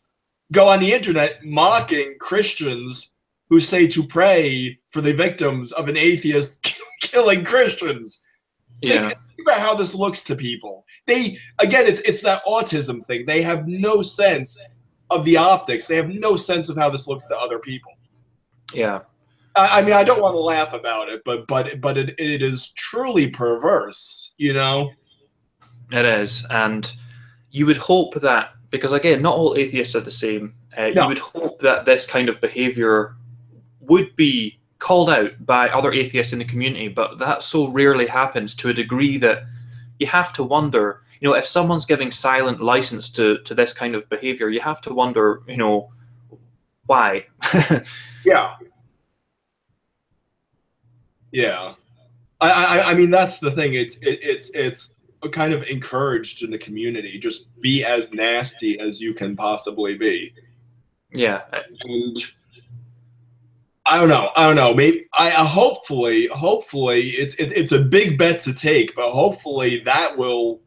go on the internet mocking Christians who say to pray for the victims of an atheist killing Christians. Yeah. Think about how this looks to people. It's that autism thing. They have no sense of the optics. They have no sense of how this looks to other people. Yeah. I mean, I don't want to laugh about it, but it is truly perverse, It is, and you would hope that, because again, not all atheists are the same. You would hope that this kind of behavior would be called out by other atheists in the community, but that so rarely happens to a degree that you have to wonder, you know, if someone's giving silent license to this kind of behavior, you have to wonder, you know, why? Yeah. Yeah. I mean, that's the thing. It's kind of encouraged in the community. Just be as nasty as you can possibly be. Yeah. And I don't know. Maybe hopefully it's a big bet to take, but hopefully that will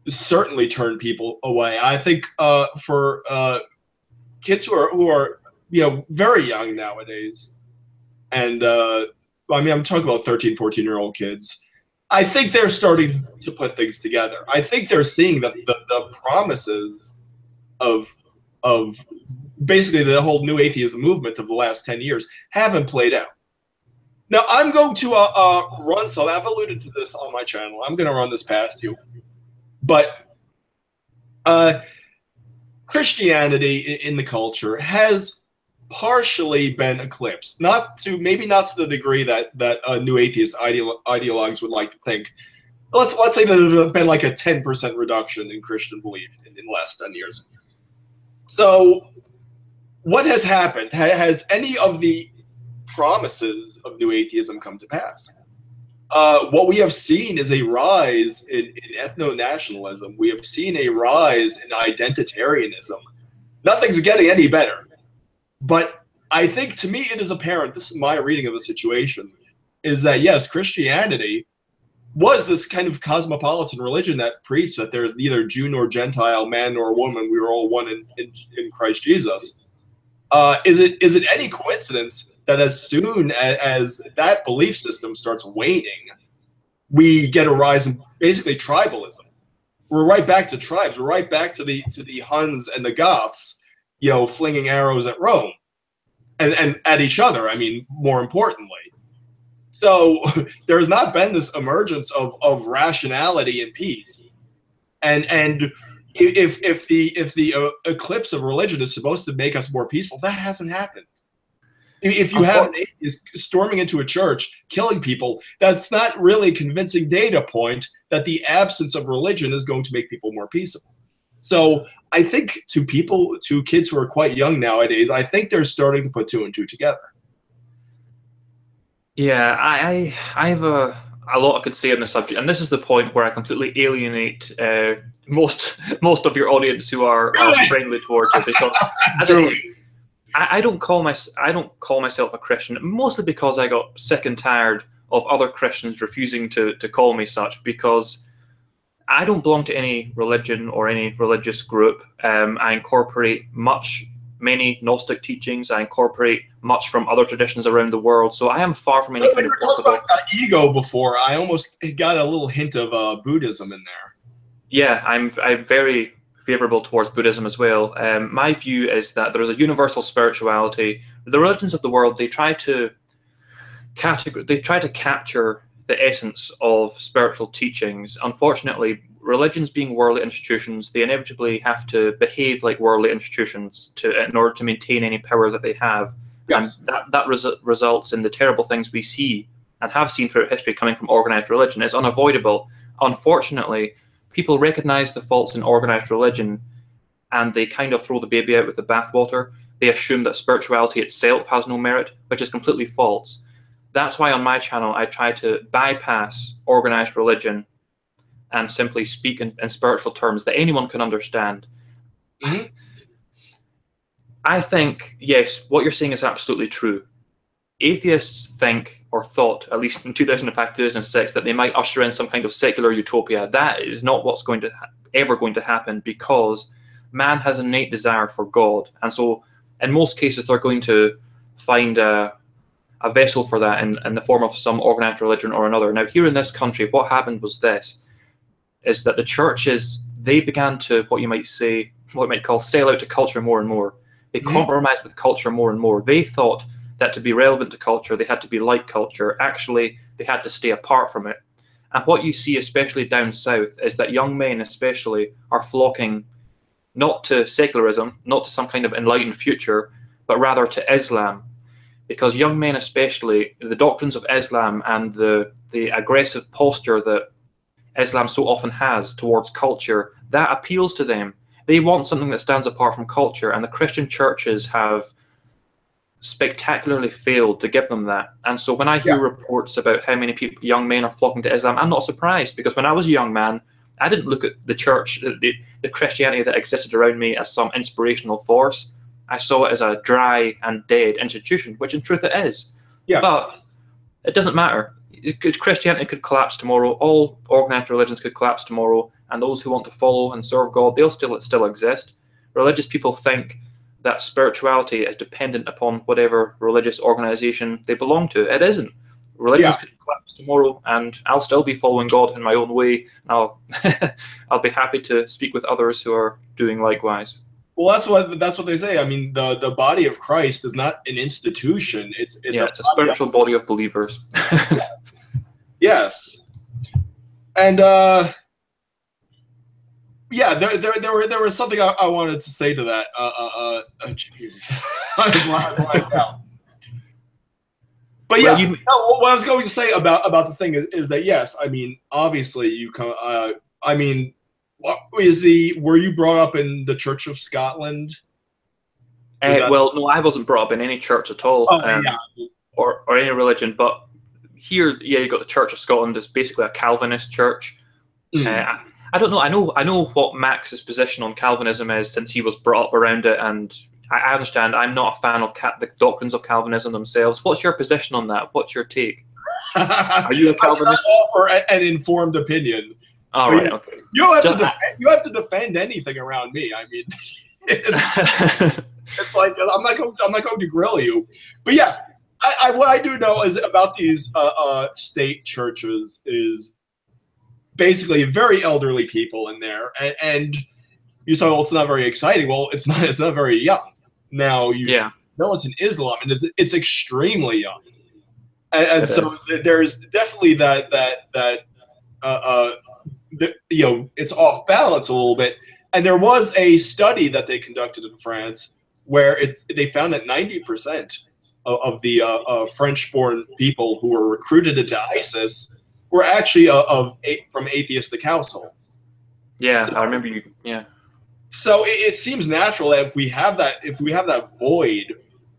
certainly turn people away. I think for kids who are very young nowadays, and I mean, I'm talking about 13, 14-year-old kids. I think they're starting to put things together. I think they're seeing that the promises of basically the whole new atheism movement of the last 10 years haven't played out. Now, I'm going to run some. I've alluded to this on my channel. I'm going to run this past you. But Christianity in the culture has partially been eclipsed. Maybe not to the degree that new atheist ideologues would like to think. Let's say that there's been like a 10% reduction in Christian belief in the last 10 years. So what has happened? Has any of the promises of new atheism come to pass? What we have seen is a rise in ethno-nationalism. We have seen a rise in identitarianism. Nothing's getting any better. But I think, to me, it is apparent, this is my reading of the situation, is that, yes, Christianity was this kind of cosmopolitan religion that preached that there is neither Jew nor Gentile, man nor woman, we are all one in Christ Jesus. Is it any coincidence that as soon as that belief system starts waning, we get a rise in basically tribalism? We're right back to tribes. We're right back to the Huns and the Goths, flinging arrows at Rome and at each other. I mean, more importantly. So there has not been this emergence of rationality and peace. And if the eclipse of religion is supposed to make us more peaceful, that hasn't happened. If you have an atheist storming into a church, killing people, that's not really a convincing data point that the absence of religion is going to make people more peaceable. So I think to kids who are quite young nowadays, I think they're starting to put two and two together. Yeah, I have a lot I could say on the subject, and this is the point where I completely alienate most of your audience who are friendly towards it, because as I say, I don't call myself a Christian, mostly because I got sick and tired of other Christians refusing to call me such, because I don't belong to any religion or any religious group. I incorporate many Gnostic teachings. I incorporate much from other traditions around the world. So I am far from any kind of talking about ego before. I almost got a little hint of Buddhism in there. Yeah, I'm very favorable towards Buddhism as well. My view is that there is a universal spirituality. The religions of the world, they try to capture the essence of spiritual teachings. Unfortunately, religions being worldly institutions, they inevitably have to behave like worldly institutions in order to maintain any power that they have. Yes. And that results in the terrible things we see and have seen throughout history coming from organized religion. It's unavoidable. Unfortunately, people recognize the faults in organized religion and they kind of throw the baby out with the bathwater. They assume that spirituality itself has no merit, which is completely false. That's why on my channel I try to bypass organized religion and simply speak in spiritual terms that anyone can understand. Mm-hmm. I think, yes, what you're saying is absolutely true. Atheists think, or thought, at least in 2005, 2006, that they might usher in some kind of secular utopia. That is not what's ever going to happen, because man has an innate desire for God. And so in most cases, they're going to find a vessel for that in the form of some organized religion or another. Now, here in this country, what happened was this, is that the churches, they began to, what you might call, sell out to culture more and more. They compromised with culture more and more. They thought that to be relevant to culture, they had to be like culture. Actually, they had to stay apart from it. And what you see, especially down south, is that young men especially are flocking not to secularism, not to some kind of enlightened future, but rather to Islam. because young men especially, the doctrines of Islam and the aggressive posture that Islam so often has towards culture, that appeals to them. They want something that stands apart from culture, and the Christian churches have spectacularly failed to give them that. And so when I hear reports about how many people, young men are flocking to Islam, I'm not surprised, because when I was a young man, I didn't look at the church, the Christianity that existed around me, as some inspirational force. I saw it as a dry and dead institution, which in truth it is. Yes. But it doesn't matter. Christianity could collapse tomorrow. All organized religions could collapse tomorrow, and those who want to follow and serve God, they'll still exist. Religious people think that spirituality is dependent upon whatever religious organization they belong to. It isn't. Religions could collapse tomorrow, and I'll still be following God in my own way. And I'll be happy to speak with others who are doing likewise. Well, that's what they say. I mean, the body of Christ is not an institution. It's a spiritual body of believers. Yes, and there was something I wanted to say to that. Jesus, But yeah, what I was going to say about the thing is that yes, I mean, obviously you come. I mean, were you brought up in the Church of Scotland? Well, no, I wasn't brought up in any church at all, or any religion. But here, you got the Church of Scotland. It's basically a Calvinist church. I don't know. I know what Max's position on Calvinism is, since he was brought up around it, and I understand. I'm not a fan of the doctrines of Calvinism themselves. What's your position on that? What's your take? Are you a Calvinist? I offer an informed opinion. All right. Okay. You have to defend anything around me. I mean, it's like I'm not going to grill you. But yeah, what I do know is about these state churches is basically very elderly people in there, and you say, well, it's not very exciting. Well, it's not very young. Now militant Islam, and it's extremely young, and so there's definitely that it's off balance a little bit. And there was a study that they conducted in France where they found that 90% of the French-born people who were recruited into ISIS were actually from atheistic households. Yeah, so, I remember you. Yeah. So it seems natural that if we have that void,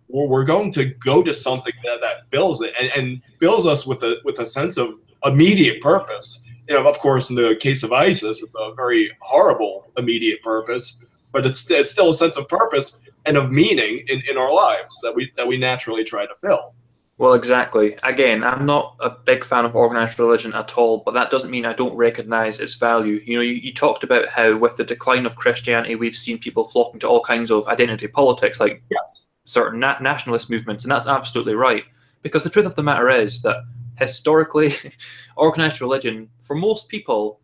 we're going to go to something that fills it and fills us with a sense of immediate purpose. Of course, in the case of ISIS, it's a very horrible immediate purpose, but it's still a sense of purpose and of meaning in our lives that we naturally try to fill. Well, exactly. Again, I'm not a big fan of organized religion at all, but that doesn't mean I don't recognize its value. You talked about how with the decline of Christianity, we've seen people flocking to all kinds of identity politics, like certain nationalist movements, and that's absolutely right. Because the truth of the matter is that historically, organized religion, for most people,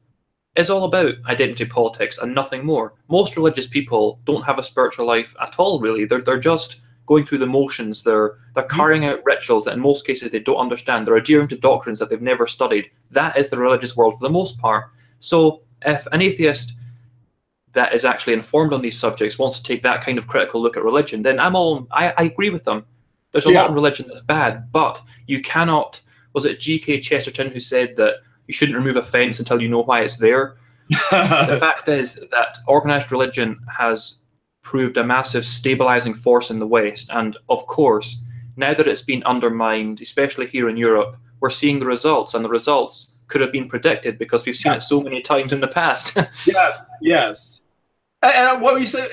is all about identity politics and nothing more. Most religious people don't have a spiritual life at all, really. They're just going through the motions. They're carrying out rituals that in most cases they don't understand. They're adhering to doctrines that they've never studied. That is the religious world for the most part. So if an atheist that is actually informed on these subjects wants to take that kind of critical look at religion, then I agree with them. There's a lot in religion that's bad, but you cannot. Was it G.K. Chesterton who said that you shouldn't remove a fence until you know why it's there? The fact is that organized religion has proved a massive stabilizing force in the West, and of course, now that it's been undermined, especially here in Europe, we're seeing the results, and the results could have been predicted because we've seen it so many times in the past. Yes. And what we said,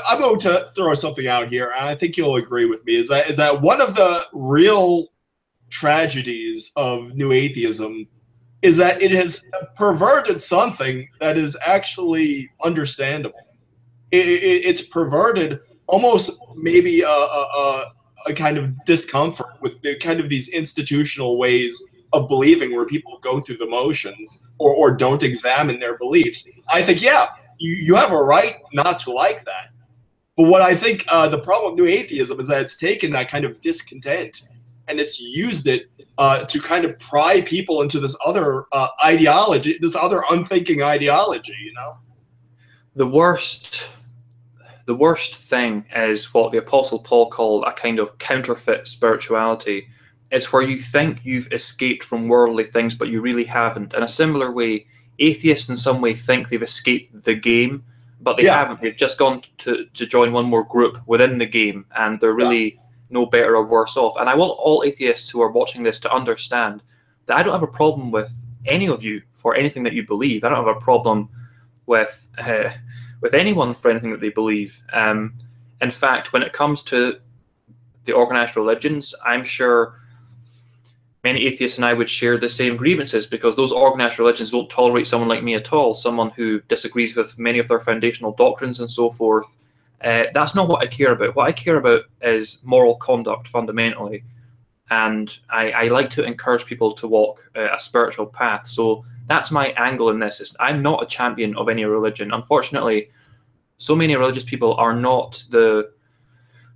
I'm going to throw something out here, and I think you'll agree with me, is that one of the real tragedies of new atheism is that it has perverted something that is actually understandable. It's perverted almost maybe a kind of discomfort with kind of these institutional ways of believing where people go through the motions or don't examine their beliefs. I think, you have a right not to like that. But what I think the problem with new atheism is that it's taken that kind of discontent and it's used it to kind of pry people into this other ideology, this other unthinking ideology, The worst the worst thing is what the Apostle Paul called a kind of counterfeit spirituality. It's where you think you've escaped from worldly things, but you really haven't. In a similar way, atheists in some way think they've escaped the game, but they haven't. They've just gone to join one more group within the game, and they're really no better or worse off. And I want all atheists who are watching this to understand that I don't have a problem with any of you for anything that you believe. I don't have a problem with anyone for anything that they believe. In fact, when it comes to the organized religions, I'm sure many atheists and I would share the same grievances, because those organized religions don't tolerate someone like me at all, someone who disagrees with many of their foundational doctrines and so forth. That's not what I care about. What I care about is moral conduct fundamentally. And I like to encourage people to walk a spiritual path. So that's my angle in this. I'm not a champion of any religion. Unfortunately, so many religious people are not the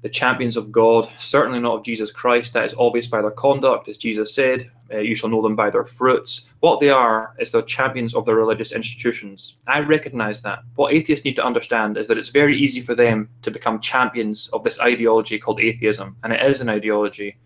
champions of God, certainly not of Jesus Christ. That is obvious by their conduct. As Jesus said, you shall know them by their fruits. What they are is the champions of their religious institutions. I recognize that. What atheists need to understand is that it's very easy for them to become champions of this ideology called atheism. And it is an ideology.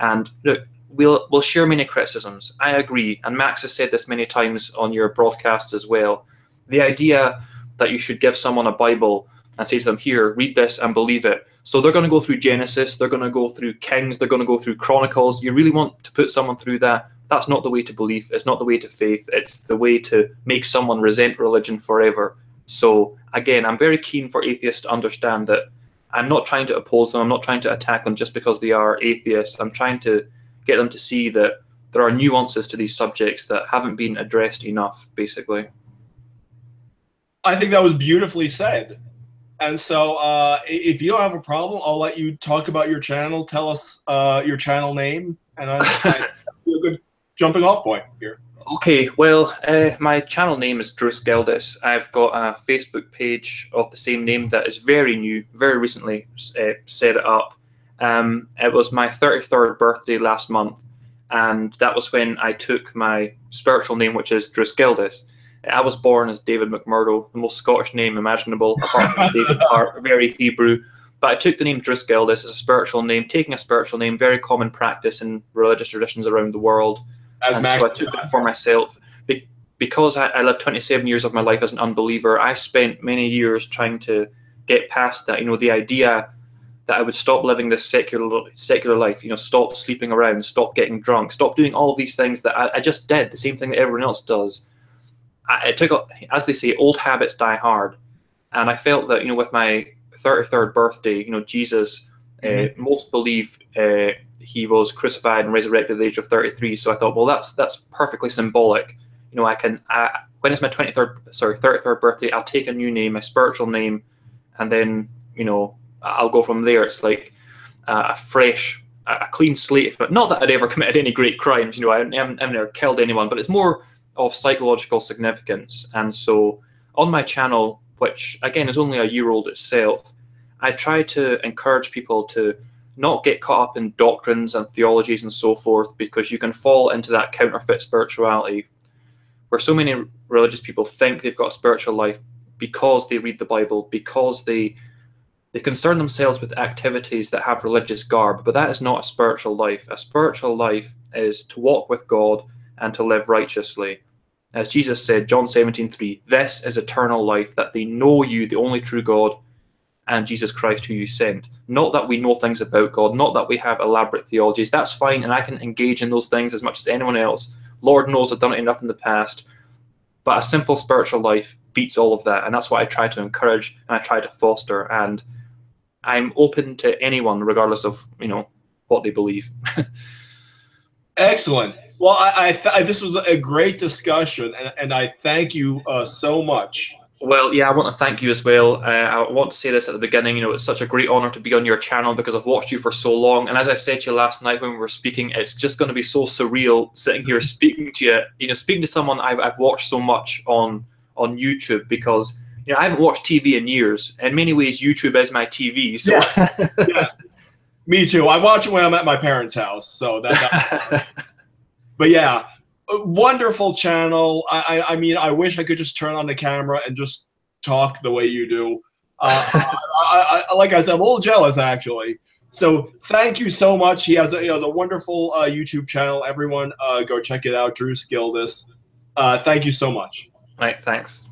And look, we'll share many criticisms. I agree. And Max has said this many times on your broadcasts as well. The idea that you should give someone a Bible and say to them, here, read this and believe it. So they're going to go through Genesis, they're going to go through Kings, they're going to go through Chronicles. You really want to put someone through that? That's not the way to belief. It's not the way to faith. It's the way to make someone resent religion forever. So again, I'm very keen for atheists to understand that I'm not trying to oppose them. I'm not trying to attack them just because they are atheists. I'm trying to get them to see that there are nuances to these subjects that haven't been addressed enough, basically. I think that was beautifully said. And so if you don't have a problem, I'll let you talk about your channel. Tell us your channel name, and I'll be a good jumping off point here. Okay, well, my channel name is Druce Gildas. I've got a Facebook page of the same name that is very new, very recently set it up. It was my 33rd birthday last month, and that was when I took my spiritual name, which is Druce Gildas. I was born as David McMurdo, the most Scottish name imaginable, apart from David Hart, very Hebrew. But I took the name Druce Gildas as a spiritual name. Taking a spiritual name, very common practice in religious traditions around the world. So I took it for myself. Because I lived 27 years of my life as an unbeliever, I spent many years trying to get past that. You know, the idea that I would stop living this secular life, you know, stop sleeping around, stop getting drunk, stop doing all these things that I just did, the same thing that everyone else does. It took, as they say, old habits die hard. And I felt that, you know, with my 33rd birthday, you know, Jesus, most believe he was crucified and resurrected at the age of 33. So I thought, well, that's perfectly symbolic. You know, when it's my 33rd birthday, I'll take a new name, a spiritual name, and then, you know, I'll go from there. It's like a fresh, a clean slate. But not that I'd ever committed any great crimes. You know, I've never killed anyone, but it's more of psychological significance. And so on my channel, which again is only a year old itself, I try to encourage people to not get caught up in doctrines and theologies and so forth, because you can fall into that counterfeit spirituality where so many religious people think they've got a spiritual life because they read the Bible, because they concern themselves with activities that have religious garb. But that is not a spiritual life. A spiritual life is to walk with God and to live righteously. As Jesus said, John 17:3, this is eternal life, that they know you, the only true God, and Jesus Christ who you sent. Not that we know things about God, not that we have elaborate theologies. That's fine, and I can engage in those things as much as anyone else. Lord knows I've done it enough in the past. But a simple spiritual life beats all of that, and that's what I try to encourage and I try to foster. And I'm open to anyone, regardless of, you know, what they believe. Excellent. Well, this was a great discussion, and I thank you so much. Well, yeah, I want to thank you as well. I want to say this at the beginning. You know, it's such a great honor to be on your channel because I've watched you for so long. And as I said to you last night when we were speaking, it's just going to be so surreal sitting here speaking to you. You know, speaking to someone I've watched so much on YouTube, because, you know, I haven't watched TV in years. In many ways, YouTube is my TV. So. Yeah. Yes. Me too. I watch it when I'm at my parents' house. So that but yeah, a wonderful channel. I mean, I wish I could just turn on the camera and just talk the way you do. Like I said, I'm a little jealous actually. So thank you so much. He has a wonderful YouTube channel. Everyone, go check it out, Druce Gildas. Thank you so much. Right, thanks.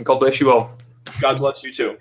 God bless you all. God bless you too.